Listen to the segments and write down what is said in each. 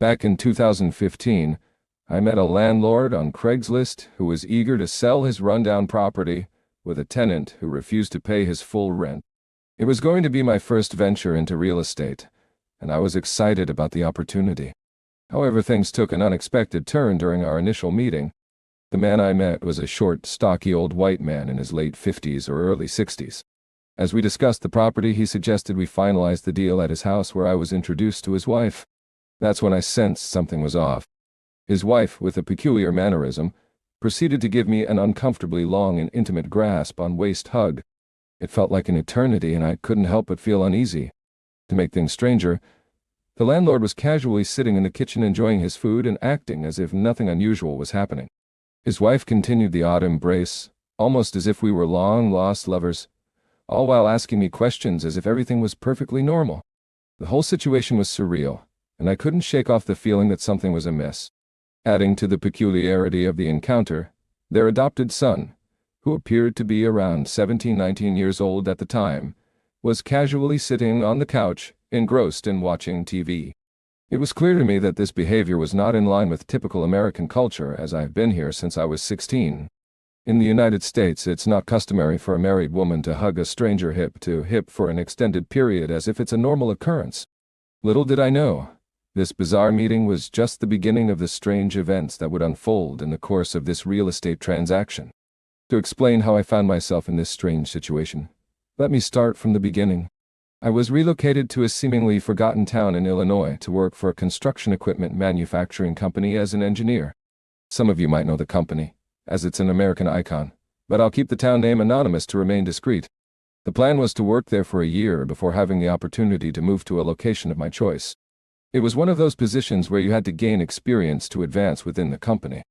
Back in 2015, I met a landlord on Craigslist who was eager to sell his rundown property with a tenant who refused to pay his full rent. It was going to be my first venture into real estate, and I was excited about the opportunity. However, things took an unexpected turn during our initial meeting. The man I met was a short, stocky old white man in his late 50s or early 60s. As we discussed the property, he suggested we finalize the deal at his house where I was introduced to his wife. That's when I sensed something was off. His wife, with a peculiar mannerism, proceeded to give me an uncomfortably long and intimate grasp on waist hug. It felt like an eternity, and I couldn't help but feel uneasy. To make things stranger, the landlord was casually sitting in the kitchen enjoying his food and acting as if nothing unusual was happening. His wife continued the odd embrace, almost as if we were long-lost lovers, all while asking me questions as if everything was perfectly normal. The whole situation was surreal, and I couldn't shake off the feeling that something was amiss. Adding to the peculiarity of the encounter, their adopted son, who appeared to be around 17-19 years old at the time, was casually sitting on the couch, engrossed in watching TV. It was clear to me that this behavior was not in line with typical American culture, as I've been here since I was 16. In the United States, it's not customary for a married woman to hug a stranger hip to hip for an extended period as if it's a normal occurrence. Little did I know, this bizarre meeting was just the beginning of the strange events that would unfold in the course of this real estate transaction. To explain how I found myself in this strange situation, let me start from the beginning. I was relocated to a seemingly forgotten town in Illinois to work for a construction equipment manufacturing company as an engineer. Some of you might know the company, as it's an American icon, but I'll keep the town name anonymous to remain discreet. The plan was to work there for a year before having the opportunity to move to a location of my choice. It was one of those positions where you had to gain experience to advance within the company.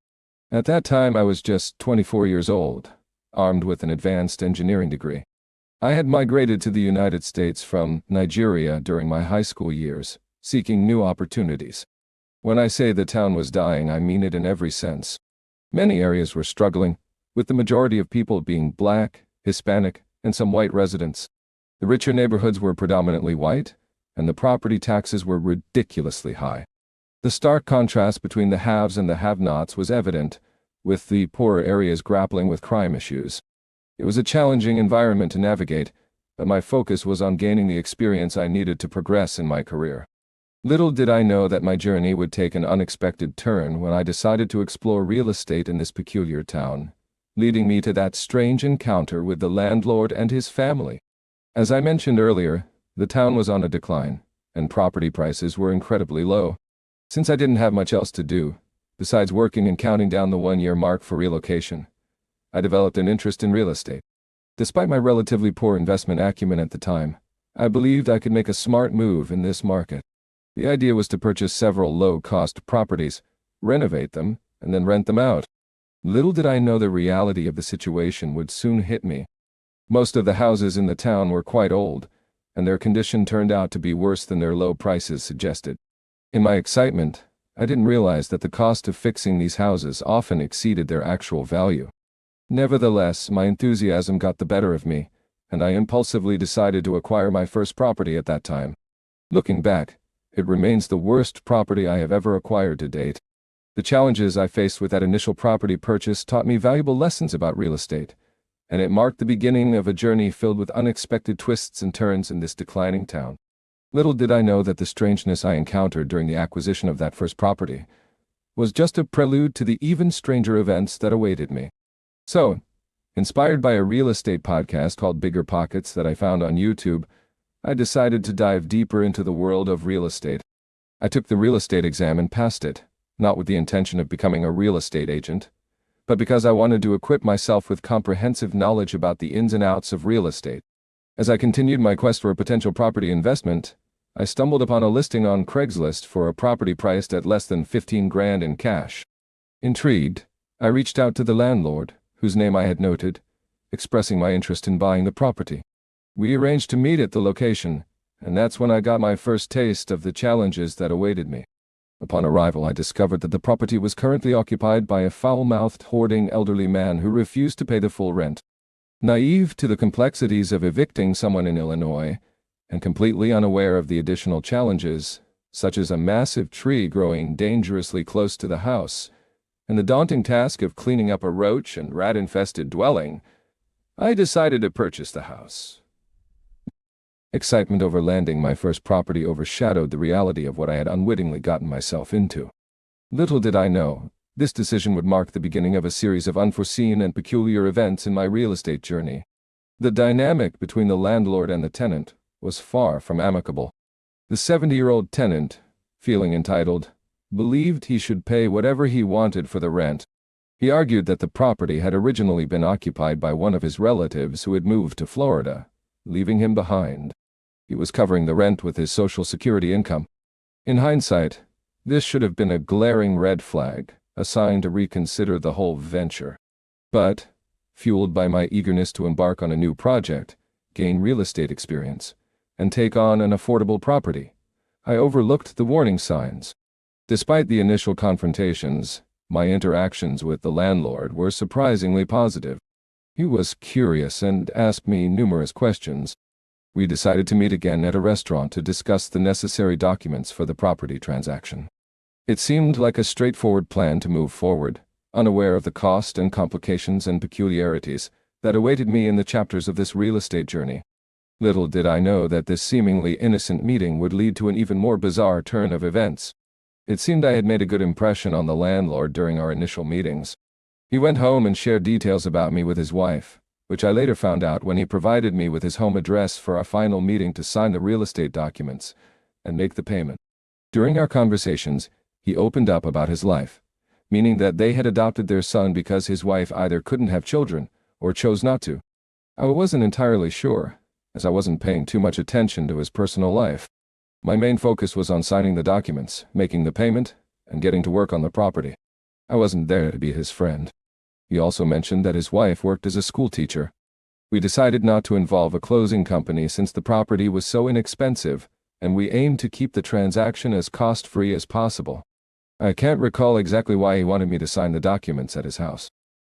At that time, I was just 24 years old, armed with an advanced engineering degree. I had migrated to the United States from Nigeria during my high school years, seeking new opportunities. When I say the town was dying, I mean it in every sense. Many areas were struggling, with the majority of people being Black, Hispanic, and some white residents. The richer neighborhoods were predominantly white, and the property taxes were ridiculously high. The stark contrast between the haves and the have-nots was evident, with the poorer areas grappling with crime issues. It was a challenging environment to navigate, but my focus was on gaining the experience I needed to progress in my career. Little did I know that my journey would take an unexpected turn when I decided to explore real estate in this peculiar town, leading me to that strange encounter with the landlord and his family. As I mentioned earlier, the town was on a decline, and property prices were incredibly low. Since I didn't have much else to do, besides working and counting down the 1-year mark for relocation, I developed an interest in real estate. Despite my relatively poor investment acumen at the time, I believed I could make a smart move in this market. The idea was to purchase several low-cost properties, renovate them, and then rent them out. Little did I know the reality of the situation would soon hit me. Most of the houses in the town were quite old, and their condition turned out to be worse than their low prices suggested. In my excitement, I didn't realize that the cost of fixing these houses often exceeded their actual value. Nevertheless, my enthusiasm got the better of me, and I impulsively decided to acquire my first property at that time. Looking back, it remains the worst property I have ever acquired to date. The challenges I faced with that initial property purchase taught me valuable lessons about real estate, and it marked the beginning of a journey filled with unexpected twists and turns in this declining town. Little did I know that the strangeness I encountered during the acquisition of that first property was just a prelude to the even stranger events that awaited me. So, inspired by a real estate podcast called Bigger Pockets that I found on YouTube, I decided to dive deeper into the world of real estate. I took the real estate exam and passed it, not with the intention of becoming a real estate agent, but because I wanted to equip myself with comprehensive knowledge about the ins and outs of real estate. As I continued my quest for a potential property investment, I stumbled upon a listing on Craigslist for a property priced at less than 15 grand in cash. Intrigued, I reached out to the landlord, whose name I had noted, expressing my interest in buying the property. We arranged to meet at the location, and that's when I got my first taste of the challenges that awaited me. Upon arrival, I discovered that the property was currently occupied by a foul-mouthed, hoarding elderly man who refused to pay the full rent. Naive to the complexities of evicting someone in Illinois, and completely unaware of the additional challenges, such as a massive tree growing dangerously close to the house, and the daunting task of cleaning up a roach and rat-infested dwelling, I decided to purchase the house. Excitement over landing my first property overshadowed the reality of what I had unwittingly gotten myself into. Little did I know, this decision would mark the beginning of a series of unforeseen and peculiar events in my real estate journey. The dynamic between the landlord and the tenant was far from amicable. The 70-year-old tenant, feeling entitled, believed he should pay whatever he wanted for the rent. He argued that the property had originally been occupied by one of his relatives who had moved to Florida, leaving him behind. He was covering the rent with his Social Security income. In hindsight, this should have been a glaring red flag, a sign to reconsider the whole venture. But, fueled by my eagerness to embark on a new project, gain real estate experience, and take on an affordable property, I overlooked the warning signs. Despite the initial confrontations, my interactions with the landlord were surprisingly positive. He was curious and asked me numerous questions. We decided to meet again at a restaurant to discuss the necessary documents for the property transaction. It seemed like a straightforward plan to move forward, unaware of the cost and complications and peculiarities that awaited me in the chapters of this real estate journey. Little did I know that this seemingly innocent meeting would lead to an even more bizarre turn of events. It seemed I had made a good impression on the landlord during our initial meetings. He went home and shared details about me with his wife, which I later found out when he provided me with his home address for our final meeting to sign the real estate documents and make the payment. During our conversations, he opened up about his life, meaning that they had adopted their son because his wife either couldn't have children or chose not to. I wasn't entirely sure, as I wasn't paying too much attention to his personal life. My main focus was on signing the documents, making the payment, and getting to work on the property. I wasn't there to be his friend. He also mentioned that his wife worked as a school teacher. We decided not to involve a closing company since the property was so inexpensive, and we aimed to keep the transaction as cost-free as possible. I can't recall exactly why he wanted me to sign the documents at his house.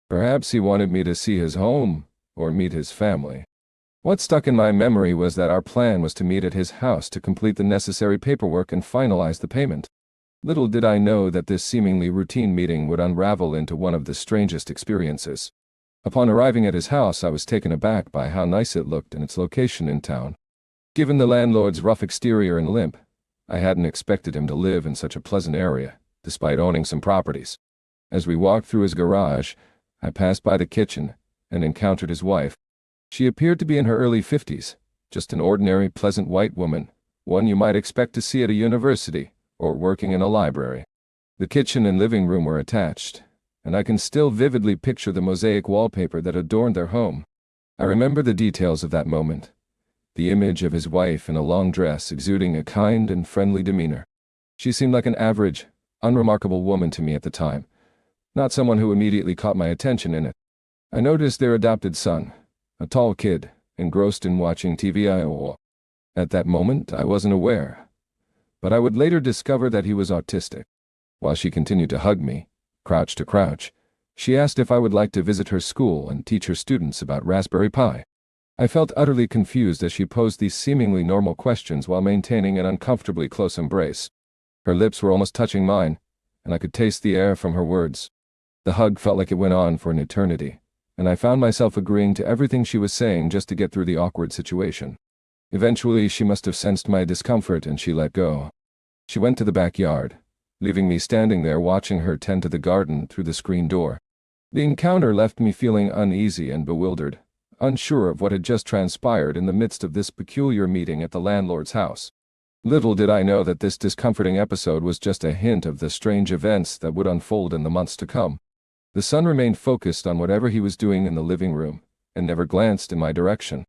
Perhaps he wanted me to see his home or meet his family. What stuck in my memory was that our plan was to meet at his house to complete the necessary paperwork and finalize the payment. Little did I know that this seemingly routine meeting would unravel into one of the strangest experiences. Upon arriving at his house, I was taken aback by how nice it looked and its location in town. Given the landlord's rough exterior and limp, I hadn't expected him to live in such a pleasant area, despite owning some properties. As we walked through his garage, I passed by the kitchen and encountered his wife. She appeared to be in her early 50s, just an ordinary, pleasant white woman, one you might expect to see at a university or working in a library. The kitchen and living room were attached, and I can still vividly picture the mosaic wallpaper that adorned their home. I remember the details of that moment, the image of his wife in a long dress exuding a kind and friendly demeanor. She seemed like an average, unremarkable woman to me at the time, not someone who immediately caught my attention in it. I noticed their adopted son, a tall kid, engrossed in watching TV. At that moment, I wasn't aware, but I would later discover that he was autistic. While she continued to hug me, crouch to crouch, she asked if I would like to visit her school and teach her students about Raspberry Pi. I felt utterly confused as she posed these seemingly normal questions while maintaining an uncomfortably close embrace. Her lips were almost touching mine, and I could taste the air from her words. The hug felt like it went on for an eternity, and I found myself agreeing to everything she was saying just to get through the awkward situation. Eventually, she must have sensed my discomfort and she let go. She went to the backyard, leaving me standing there watching her tend to the garden through the screen door. The encounter left me feeling uneasy and bewildered, unsure of what had just transpired in the midst of this peculiar meeting at the landlord's house. Little did I know that this discomforting episode was just a hint of the strange events that would unfold in the months to come. The son remained focused on whatever he was doing in the living room, and never glanced in my direction.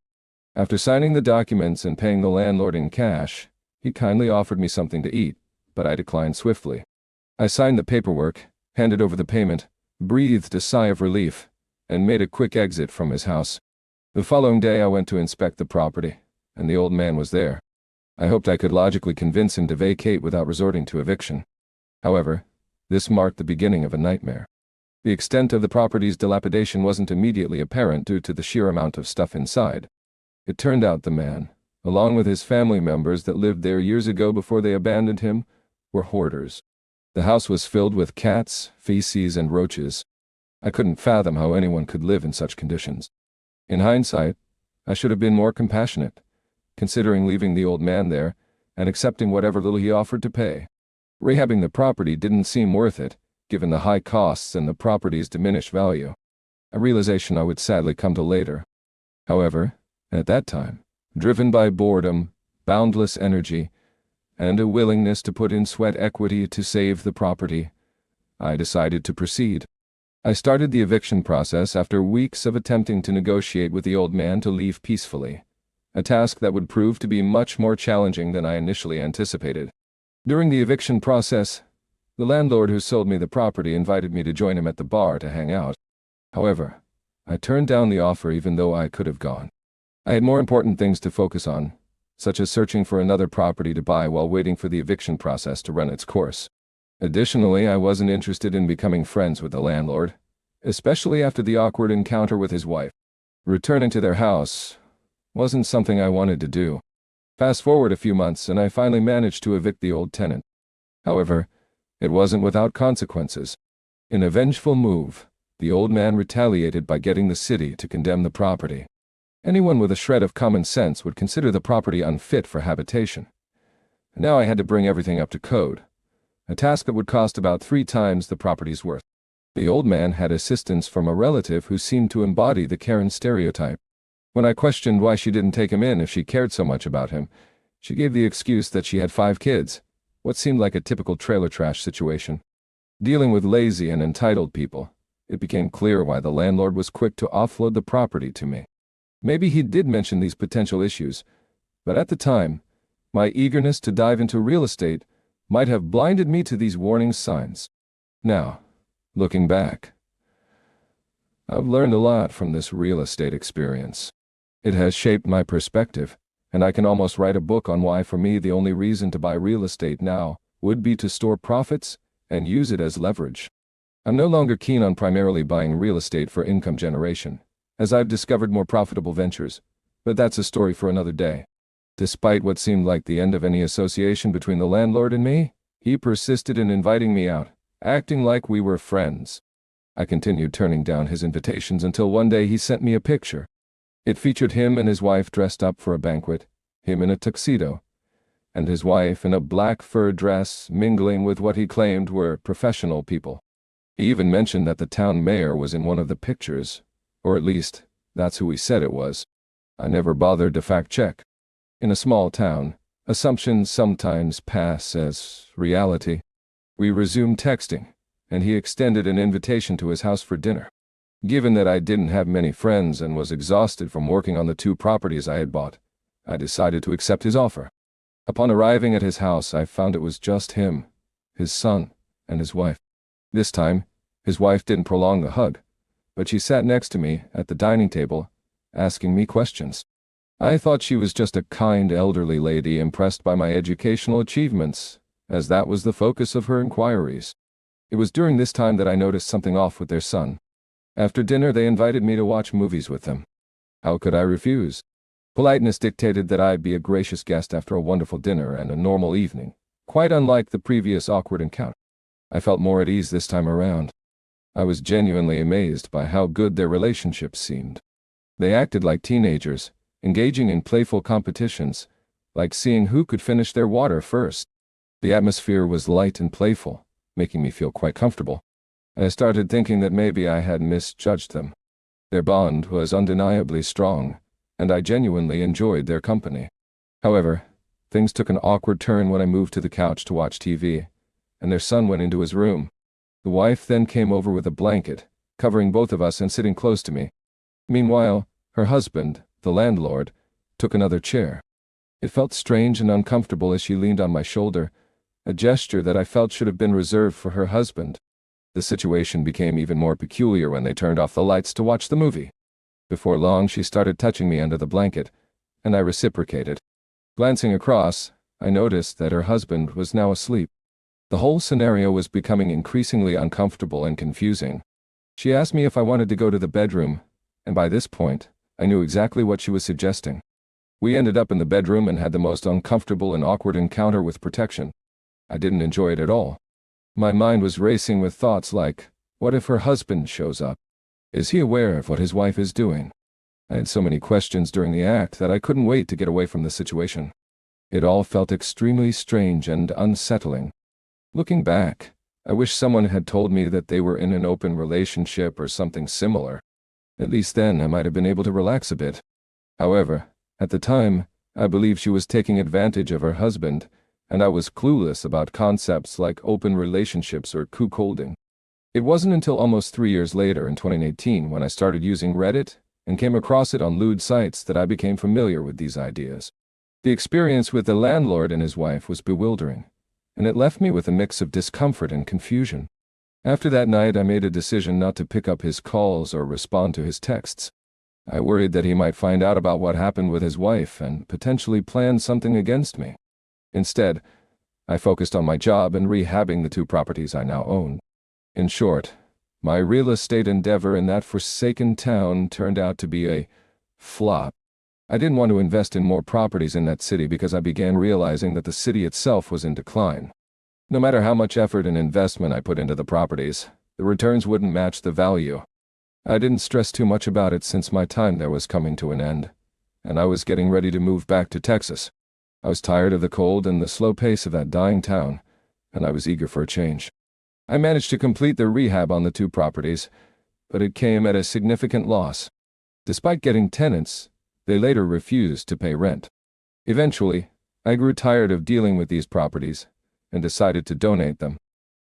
After signing the documents and paying the landlord in cash, he kindly offered me something to eat, but I declined swiftly. I signed the paperwork, handed over the payment, breathed a sigh of relief, and made a quick exit from his house. The following day I went to inspect the property, and the old man was there. I hoped I could logically convince him to vacate without resorting to eviction. However, this marked the beginning of a nightmare. The extent of the property's dilapidation wasn't immediately apparent due to the sheer amount of stuff inside. It turned out the man, along with his family members that lived there years ago before they abandoned him, were hoarders. The house was filled with cats, feces, and roaches. I couldn't fathom how anyone could live in such conditions. In hindsight, I should have been more compassionate, considering leaving the old man there and accepting whatever little he offered to pay. Rehabbing the property didn't seem worth it, given the high costs and the property's diminished value, a realization I would sadly come to later. However, at that time, driven by boredom, boundless energy, and a willingness to put in sweat equity to save the property, I decided to proceed. I started the eviction process after weeks of attempting to negotiate with the old man to leave peacefully, a task that would prove to be much more challenging than I initially anticipated. During the eviction process, the landlord who sold me the property invited me to join him at the bar to hang out. However, I turned down the offer even though I could have gone. I had more important things to focus on, such as searching for another property to buy while waiting for the eviction process to run its course. Additionally, I wasn't interested in becoming friends with the landlord, especially after the awkward encounter with his wife. Returning to their house wasn't something I wanted to do. Fast forward a few months and I finally managed to evict the old tenant. However, it wasn't without consequences. In a vengeful move, the old man retaliated by getting the city to condemn the property. Anyone with a shred of common sense would consider the property unfit for habitation. Now I had to bring everything up to code, a task that would cost about 3 times the property's worth. The old man had assistance from a relative who seemed to embody the Karen stereotype. When I questioned why she didn't take him in if she cared so much about him, she gave the excuse that she had 5 kids, what seemed like a typical trailer trash situation. Dealing with lazy and entitled people, it became clear why the landlord was quick to offload the property to me. Maybe he did mention these potential issues, but at the time, my eagerness to dive into real estate might have blinded me to these warning signs. Now, looking back, I've learned a lot from this real estate experience. It has shaped my perspective, and I can almost write a book on why for me the only reason to buy real estate now would be to store profits and use it as leverage. I'm no longer keen on primarily buying real estate for income generation, as I've discovered more profitable ventures, but that's a story for another day. Despite what seemed like the end of any association between the landlord and me, he persisted in inviting me out, acting like we were friends. I continued turning down his invitations until one day he sent me a picture. It featured him and his wife dressed up for a banquet, him in a tuxedo, and his wife in a black fur dress mingling with what he claimed were professional people. He even mentioned that the town mayor was in one of the pictures, or at least, that's who he said it was. I never bothered to fact-check. In a small town, assumptions sometimes pass as reality. We resumed texting, and he extended an invitation to his house for dinner. Given that I didn't have many friends and was exhausted from working on the 2 properties I had bought, I decided to accept his offer. Upon arriving at his house, I found it was just him, his son, and his wife. This time, his wife didn't prolong the hug, but she sat next to me at the dining table, asking me questions. I thought she was just a kind elderly lady impressed by my educational achievements, as that was the focus of her inquiries. It was during this time that I noticed something off with their son. After dinner, they invited me to watch movies with them. How could I refuse? Politeness dictated that I'd be a gracious guest after a wonderful dinner and a normal evening, quite unlike the previous awkward encounter. I felt more at ease this time around. I was genuinely amazed by how good their relationship seemed. They acted like teenagers, engaging in playful competitions, like seeing who could finish their water first. The atmosphere was light and playful, making me feel quite comfortable. I started thinking that maybe I had misjudged them. Their bond was undeniably strong, and I genuinely enjoyed their company. However, things took an awkward turn when I moved to the couch to watch TV, and their son went into his room. The wife then came over with a blanket, covering both of us and sitting close to me. Meanwhile, her husband, the landlord, took another chair. It felt strange and uncomfortable as she leaned on my shoulder, a gesture that I felt should have been reserved for her husband. The situation became even more peculiar when they turned off the lights to watch the movie. Before long, she started touching me under the blanket, and I reciprocated. Glancing across, I noticed that her husband was now asleep. The whole scenario was becoming increasingly uncomfortable and confusing. She asked me if I wanted to go to the bedroom, and by this point, I knew exactly what she was suggesting. We ended up in the bedroom and had the most uncomfortable and awkward encounter with protection. I didn't enjoy it at all. My mind was racing with thoughts like, what if her husband shows up? Is he aware of what his wife is doing? I had so many questions during the act that I couldn't wait to get away from the situation. It all felt extremely strange and unsettling. Looking back, I wish someone had told me that they were in an open relationship or something similar. At least then I might have been able to relax a bit. However, at the time, I believed she was taking advantage of her husband, and I was clueless about concepts like open relationships or cuckolding. It wasn't until almost 3 years later in 2018 when I started using Reddit and came across it on lewd sites that I became familiar with these ideas. The experience with the landlord and his wife was bewildering, and it left me with a mix of discomfort and confusion. After that night, I made a decision not to pick up his calls or respond to his texts. I worried that he might find out about what happened with his wife and potentially plan something against me. Instead, I focused on my job and rehabbing the 2 properties I now own. In short, my real estate endeavor in that forsaken town turned out to be a flop. I didn't want to invest in more properties in that city because I began realizing that the city itself was in decline. No matter how much effort and investment I put into the properties, the returns wouldn't match the value. I didn't stress too much about it since my time there was coming to an end, and I was getting ready to move back to Texas. I was tired of the cold and the slow pace of that dying town, and I was eager for a change. I managed to complete the rehab on the 2 properties, but it came at a significant loss. Despite getting tenants, they later refused to pay rent. Eventually, I grew tired of dealing with these properties and decided to donate them.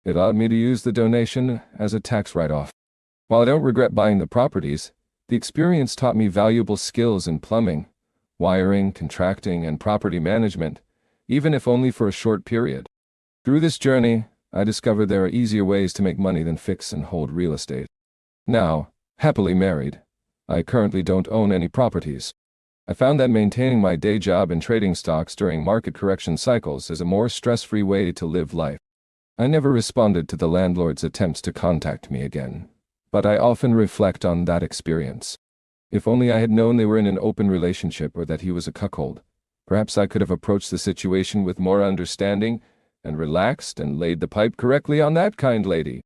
It allowed me to use the donation as a tax write-off. While I don't regret buying the properties, the experience taught me valuable skills in plumbing, wiring, contracting, and property management, even if only for a short period. Through this journey, I discovered there are easier ways to make money than fix and hold real estate. Now, happily married, I currently don't own any properties. I found that maintaining my day job and trading stocks during market correction cycles is a more stress-free way to live life. I never responded to the landlord's attempts to contact me again, but I often reflect on that experience. If only I had known they were in an open relationship or that he was a cuckold, perhaps I could have approached the situation with more understanding and relaxed and laid the pipe correctly on that kind lady.